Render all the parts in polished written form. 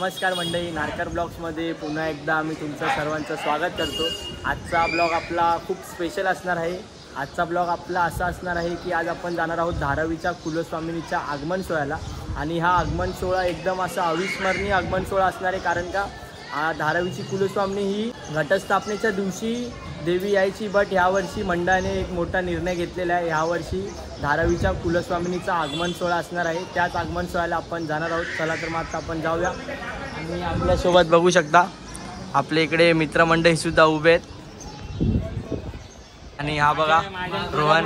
नमस्कार मंडळी, नारकर ब्लॉग्समध्ये पुन्हा एकदा आम्ही तुमचं सर्वांचं स्वागत करतो। आजचा ब्लॉग आपला खूप स्पेशल असणार आहे। आजचा ब्लॉग आपला असा असणार आहे की आज आपण जाणार आहोत धारावीच्या कुलस्वामिनीच्या आगमन सोहळ्याला। आणि हा आगमन सोहळा एकदम असा अविस्मरणीय आगमन सोहळा असणार आहे, कारण का धारावीची कुलस्वामिनी ही घटस्थापनेच्या दिवशी देवी यायची, बट यावर्षी मंडळाने एक मोठा निर्णय घेतलेला आहे। यावर्षी धारावीच्या कुलस्वामिनीचा आगमन सोहळा असणार आहे, त्याच आगमन सोहळ्याला आपण जाणार आहोत। चला तर मग आता आपण जाऊया। आणि आपल्यासोबत बघू शकता आपल्या इकडे मित्रमंडळी सुद्धा उभे आहेत। आणि हा बघा रोहन,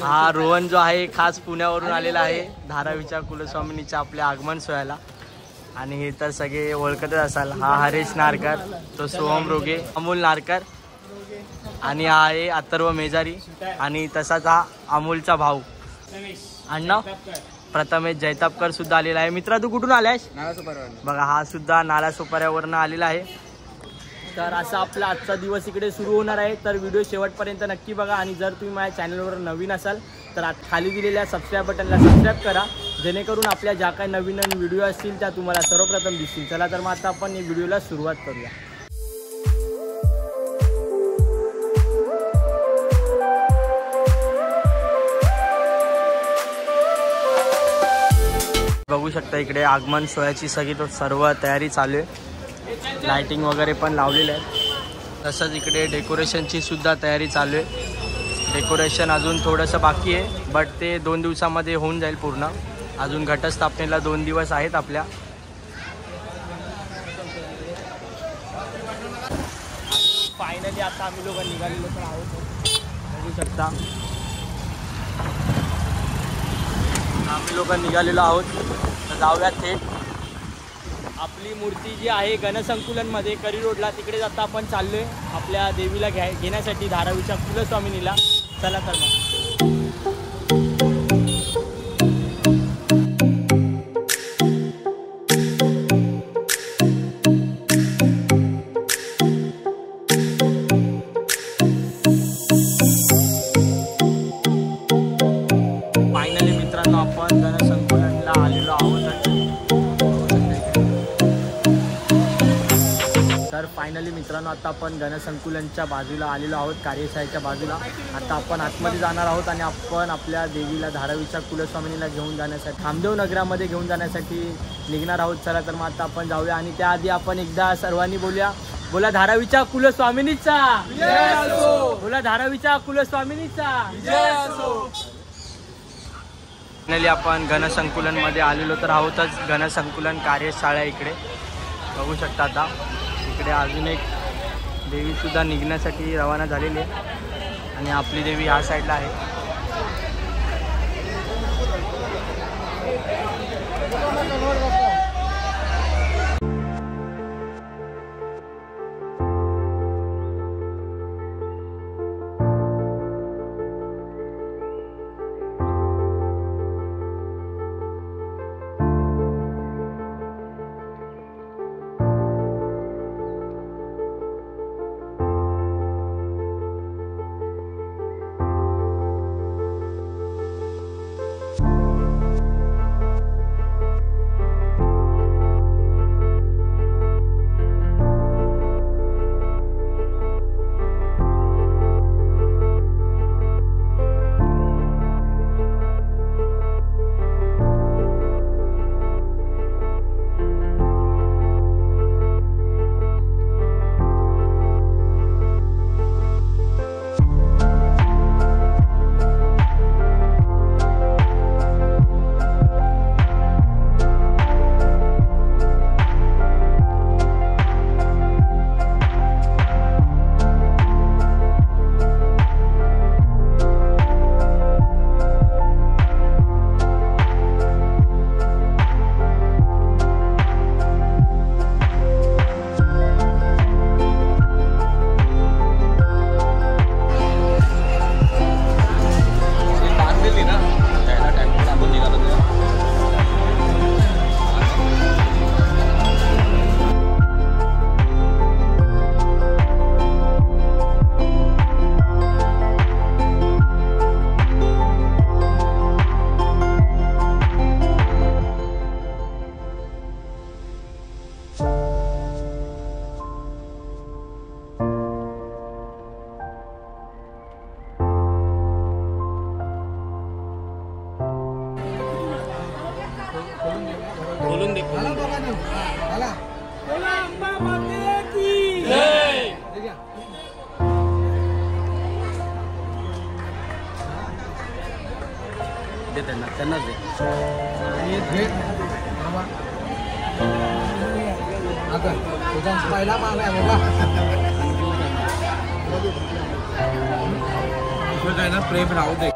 हा रोहन जो आहे खास पुण्यावरून आलेला आहे धारावीच्या कुलस्वामिनीच्या आपल्या आगमन सोहळ्याला। आणि हे तर सगळे ओळखतच असाल, हा हरेश नारकर, तो सोहम रोगे, अमोल नारकर, आणि हा आहे अथर्व मेजारी, आणि तसाच हा अमोलचा भाऊ अण्णा प्रथमेश जैतापकर सुद्धा आलेला आहे। मित्रा तू कुठून आलायस? बघा हा सुद्धा नाला सोपाऱ्यावरनं आलेला आहे। तर असा आपला आजचा दिवस इकडे सुरू होणार आहे, तर व्हिडिओ शेवटपर्यंत नक्की बघा। आणि जर तुम्ही माझ्या चॅनलवर नवीन असाल तर खाली दिलेल्या सबस्क्राईब बटनला सबस्क्राईब करा, जेणेकरून आपल्या ज्या काही नवीन व्हिडिओ असतील त्या तुम्हाला सर्वप्रथम दिसतील। चला तर मग आता आपण या व्हिडिओला सुरुवात करूया। बघू शकता इकडे आगमन सोहळ्याची सगळी सर्व तयारी चालू आहे, लाइटिंग वगैरे पण लावलेले आहे। तसंच इकडे डेकोरेशनची सुद्धा तयारी चालू आहे। डेकोरेशन अजून थोडंसं बाकी आहे, बट ते 2 दिवसामध्ये होऊन जाईल पूर्ण। अजून घटस्थापनेला 2 दिवस आहेत आपल्या। फायनली आता आम्ही लोक निघालेलो तर आहोत, बघू शकता आम्ही लोक निघालेलो आहोत। तर जाऊया थेट आपली मूर्ती जी आहे गणसंकुलनमध्ये करी रोडला, तिकडे जाता आपण चाललोय आपल्या देवीला घेण्यासाठी धारावीच्या कुलस्वामिनीला। चला तर मग फायनली मित्रांनो आपण गणसंकुलनला आलेलो आहोत। तर फायनली मित्रांनो आता आपण गणसंकुलनच्या बाजूला आलेलो आहोत, कार्यशाळेच्या बाजूला। आता आपण आतमध्ये जाणार आहोत आणि आपण आपल्या देवीला धारावीच्या कुलस्वामिनीला घेऊन जाण्यासाठी खामदेव नगरामध्ये घेऊन जाण्यासाठी निघणार आहोत। चला तर मग आता आपण जाऊया। आणि त्याआधी आपण एकदा सर्वांनी बोला धारावीच्या कुलस्वामिनीचा जय असो, बोला धारावीच्या कुलस्वामिनीचा जय असो। फायनली आपण गणसंकुलनमध्ये आलेलो तर आहोतच। गणसंकुलन कार्यशाळा इकडे बघू शकता। आता इकडे अजून एक देवी सुद्धा निघण्यासाठी रवाना झालेली आहे, आणि आपली देवी ह्या साईडला आहे। बोलून दे दे त्यांनाच दे पहिला माल आहे बाबा काय ना प्रेम राहू दे.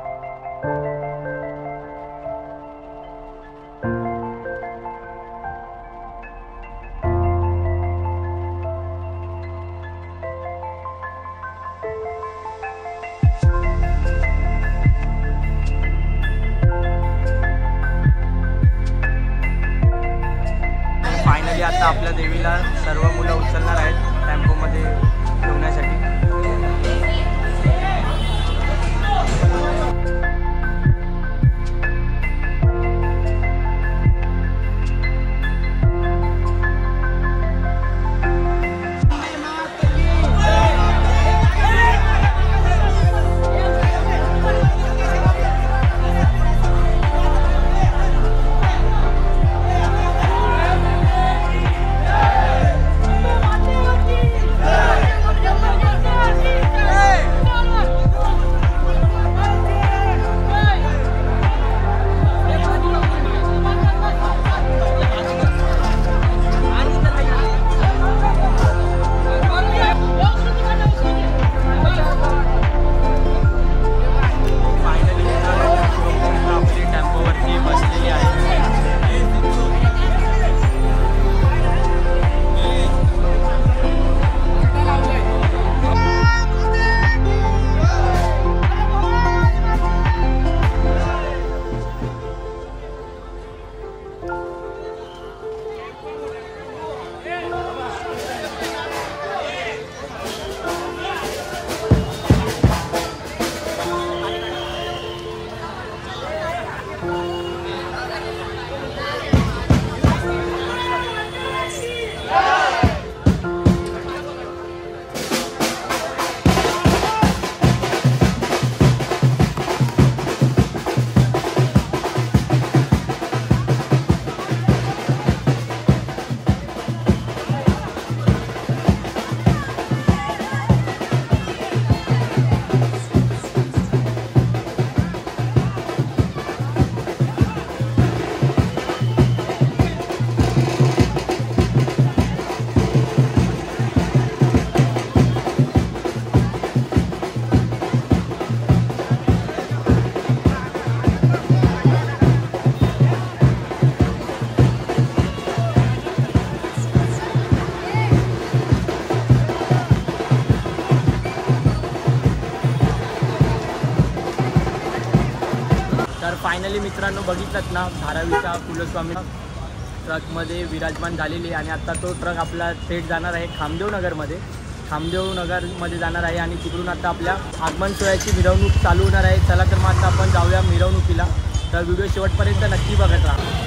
फायनली आता आपल्या देवीला सर्व मुलं उचलणार आहेत टेम्पोमध्ये ठेवण्यासाठी. फायनली मित्रांनो बघितलात ना धारावीचा कुलस्वामी ट्रकमध्ये विराजमान झालेली आणि आता तो ट्रक आपला थेट जाणार आहे खामदेव नगरमध्ये जाणार आहे आणि तिकडून आता आपल्या आगमन सोहळ्याची मिरवणूक चालू होणार आहे. चला तर मग आता आपण जाऊया मिरवणुकीला. तर व्हिडिओ शेवटपर्यंत नक्की बघत राहा.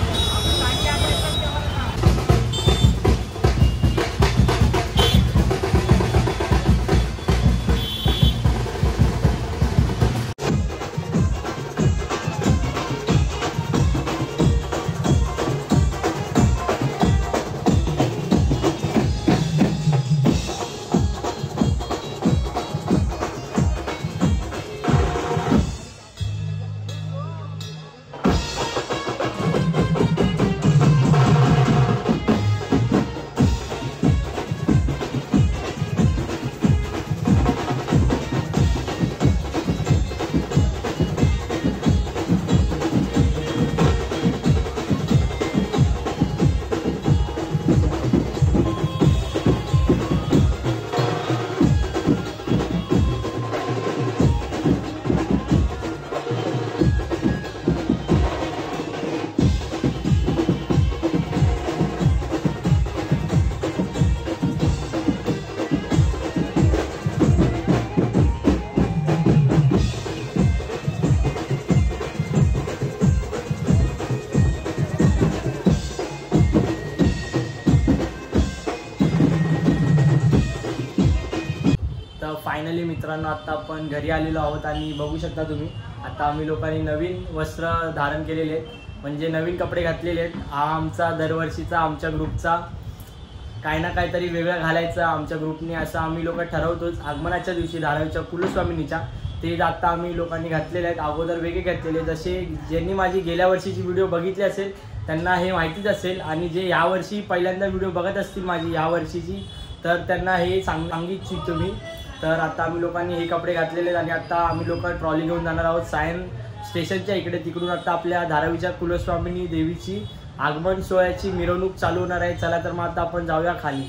फायनली मित्रांनो आता आपण घरी आलेलो आहोत आणि बघू शकता तुम्ही आता आम्ही लोकांनी नवीन वस्त्र धारण केलेले आहेत. म्हणजे नवीन कपडे घातलेले आहेत. हा आमचा दरवर्षीचा आमच्या ग्रुपचा काही ना काहीतरी वेगळं घालायचं आमच्या ग्रुपने असं आम्ही लोक ठरवतोच. आगमनाच्या दिवशी धारावीच्या कुलस्वामिनीच्या ते आता आम्ही लोकांनी घातलेले आहेत. अगोदर वेगळे घातलेले, जसे ज्यांनी माझी गेल्या वर्षीची व्हिडिओ बघितली असेल त्यांना हे माहितीच असेल, आणि जे यावर्षी पहिल्यांदा व्हिडिओ बघत असतील माझी यावर्षीची तर त्यांना हे सांगितली तुम्ही. तर आता आम्ही लोकांनी हे कपडे घातलेले आहेत आणि आता आम्ही लोक ट्रॉली घेऊन जाणार आहोत सायन स्टेशनच्या इकडे. तिकडून आता आपल्या धारावीच्या कुलस्वामिनी देवीची आगमन सोहळ्याची मिरवणूक चालू होणार आहे. चला तर मग आता आपण जाऊया खाली.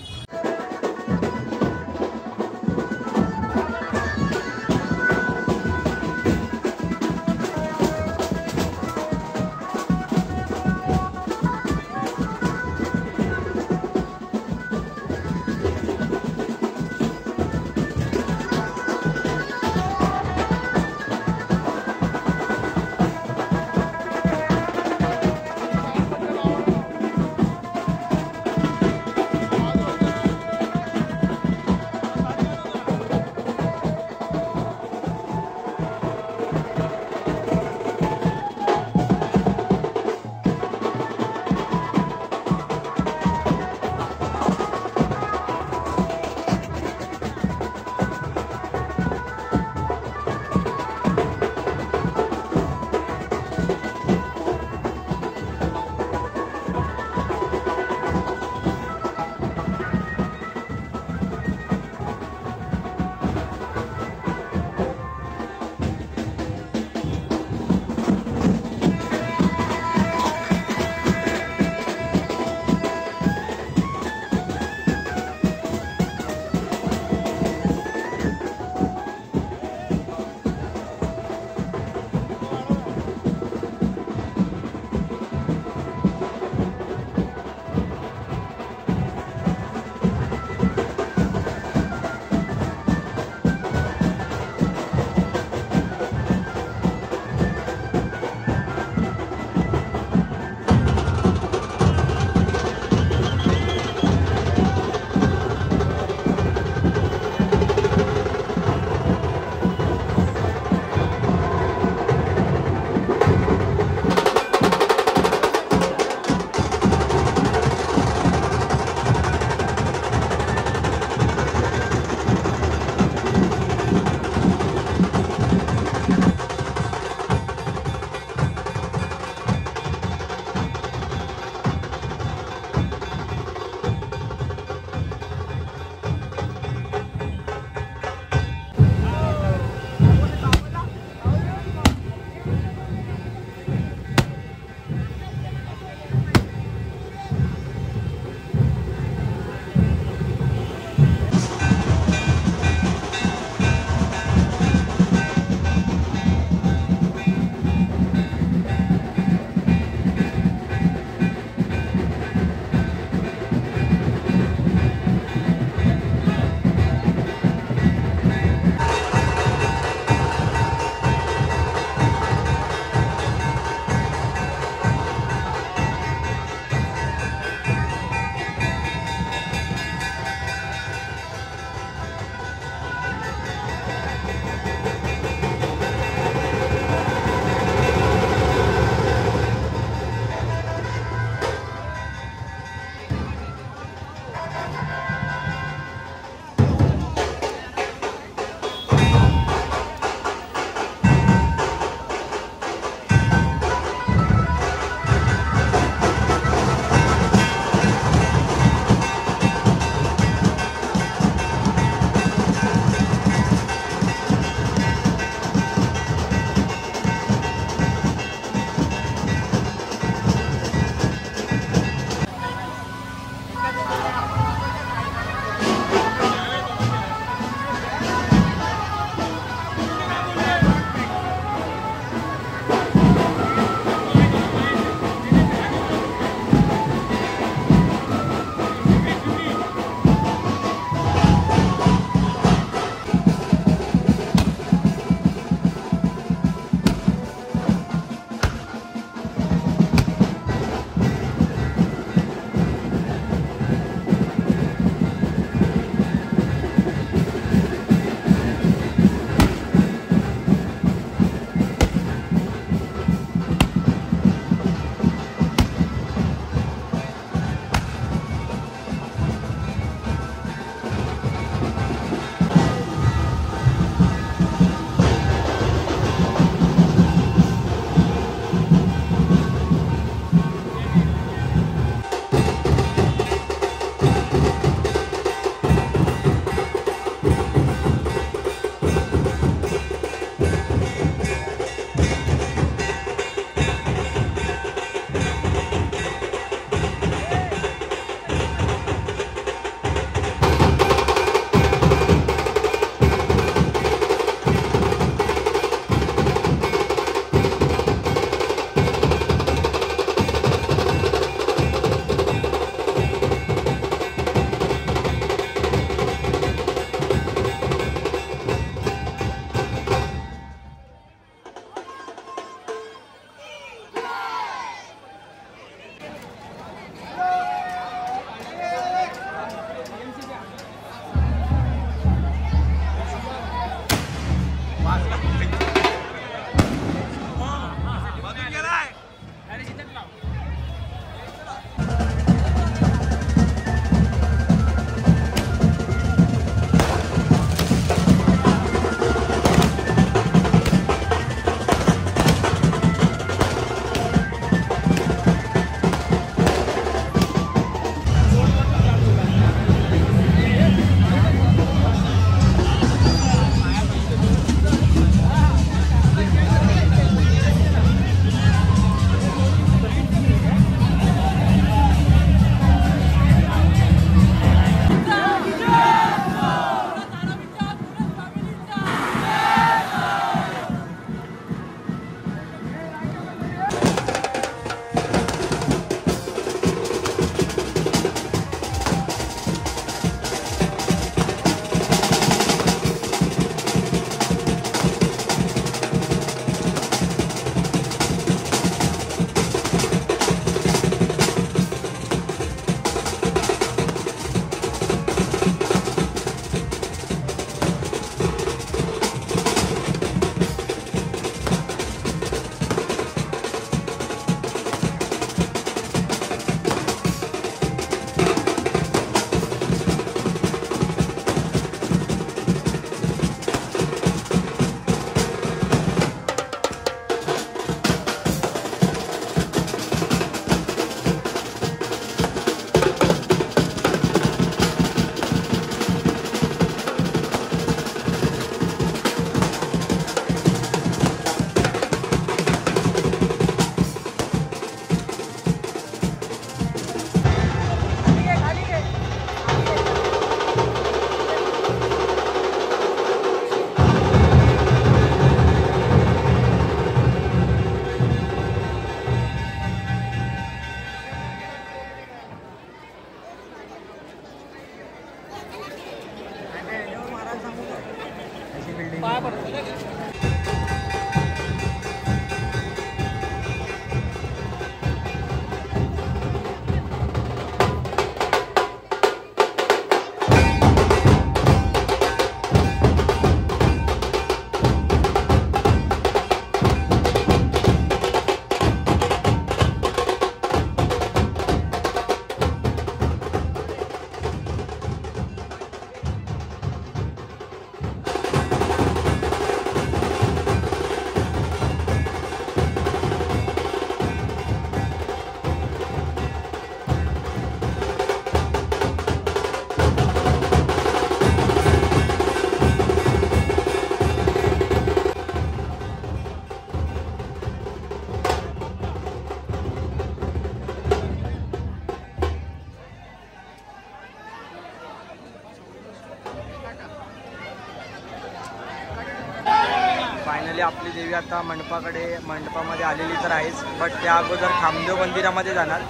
फायनली आपली देवी आता मंडपामध्ये आलेली तर आहेच, बट त्या अगोदर खामदेव मंदिरामध्ये जाणार.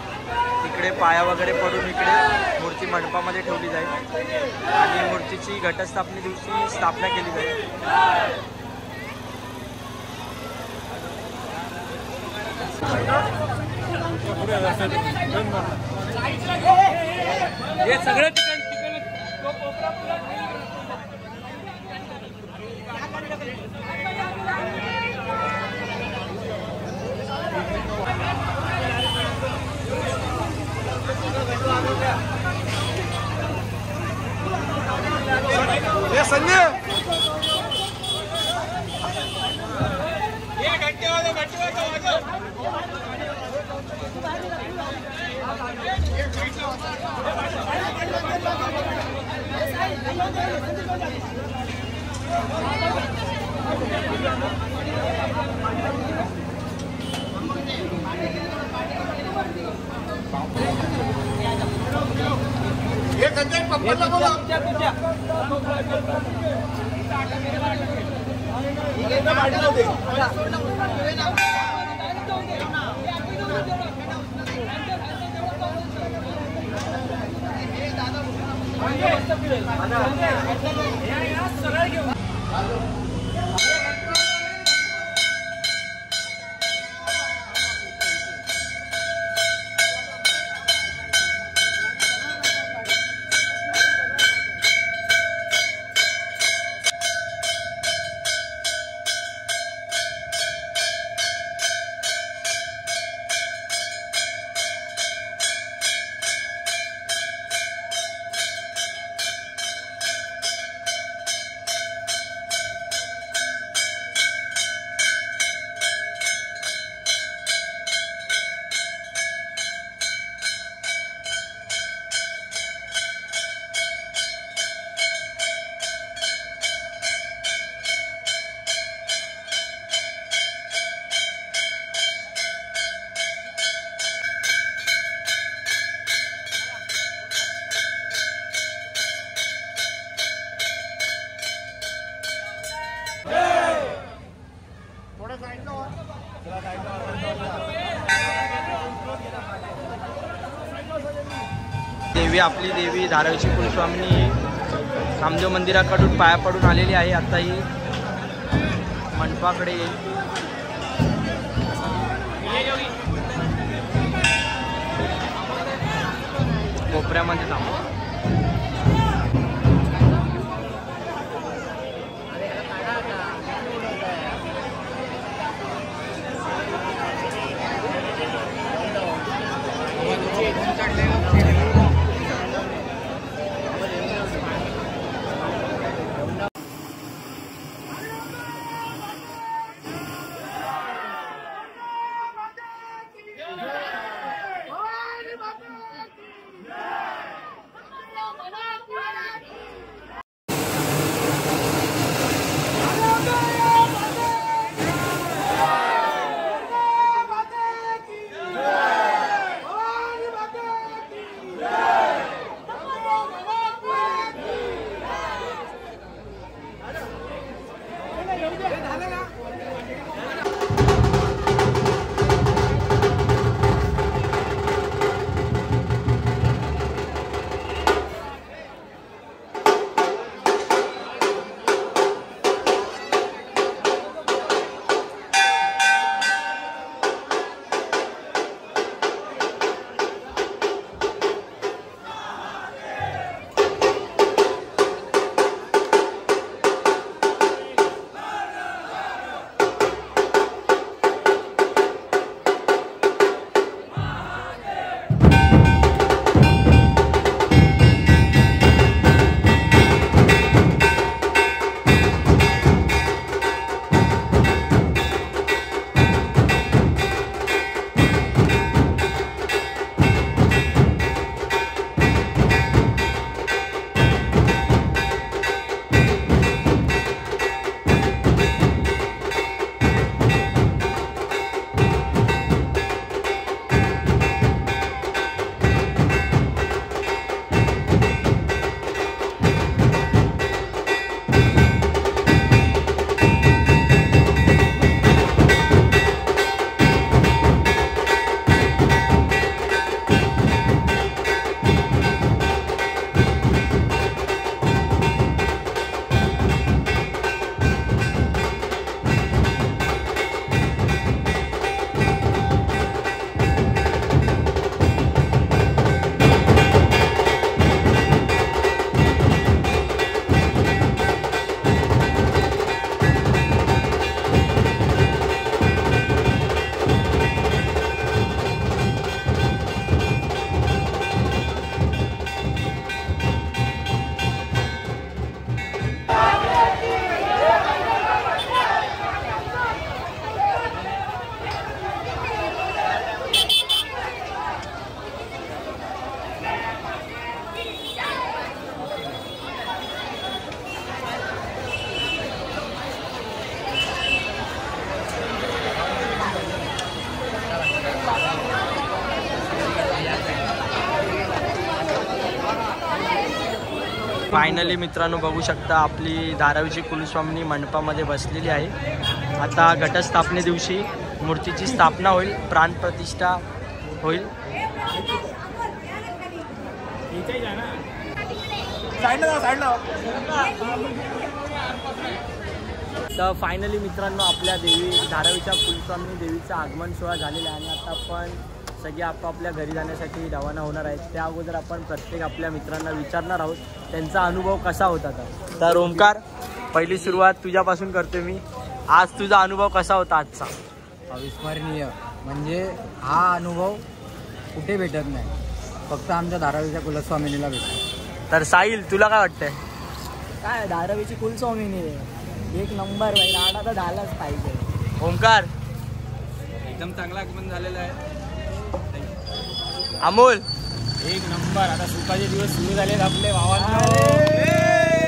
तिकडे पाया वगैरे पडून इकडे मूर्ती मंडपामध्ये ठेवली जाईल आणि मूर्तीची घटस्थापने दिवशी स्थापना केली जाईल. हे सगळं संजय आपली देवी धारावीची कुलस्वामिनी खामदेव मंदिराकडून पाया पडून आलेली आहे. आता ही मंडपाकडे येईल. कोपऱ्यामध्ये थांबा. फायनली मित्रांनो बघू शकता आपली धारावीची कुलस्वामिनी मंडपामध्ये बसलेली आहे. आता घटस्थापने दिवशी मूर्तीची स्थापना होईल, प्राणप्रतिष्ठा होईल. तर फायनली मित्रांनो आपल्या धारावीच्या कुलस्वामिनी देवीचं आगमन सोहळा झालेला आहे आणि आता आपण सगळे आपापल्या घरी जाण्यासाठी रवाना होणार आहेत. त्या अगोदर आपण प्रत्येक आपल्या मित्रांना विचारणार आहोत त्यांचा अनुभव कसा होता. तर ओमकार, पहिली सुरुवात तुझ्यापासून करते मी. आज तुझा अनुभव कसा होता आजचा? अविस्मरणीय. म्हणजे हा अनुभव कुठे भेटत नाही, फक्त आमच्या धारावीच्या कुलस्वामिनीला भेटतो. तर साहिल, तुला काय वाटतंय? काय धारावीची कुलस्वामिनी एक नंबर भाई, राडा तर झालाच पाहिजे. ओमकार, एकदम चांगला आगमन झालेलं आहे. अमोल, एक नंबर. आता सुखाचे दिवस सुरू झालेत आपले भावांना.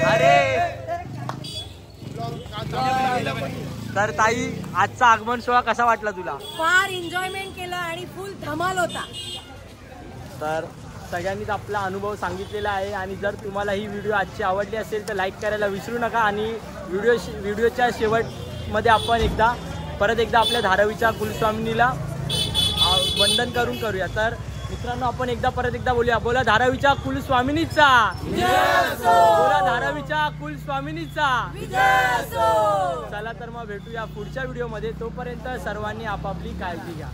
अरे तर ताई, आजचा आगमन सोहळा कसा वाटला तुला? फार एन्जॉयमेंट केलं आणि फुल धमाल होता. तर सगळ्यांनीच आपला अनुभव सांगितलेला आहे आणि जर तुम्हाला ही व्हिडिओ आजची आवडली असेल तर लाईक करायला विसरू नका आणि व्हिडिओच्या शेवटमध्ये आपण परत एकदा आपल्या धारावीच्या कुलस्वामिनीला वंदन करूया. तर मित्रांनो, आपण परत एकदा बोलूया. बोला धारावीच्या कुलस्वामिनीचा, बोला धारावीच्या कुलस्वामिनीचा. चला तर मग भेटूया पुढच्या व्हिडिओमध्ये. तोपर्यंत सर्वांनी आपापली काळजी घ्या.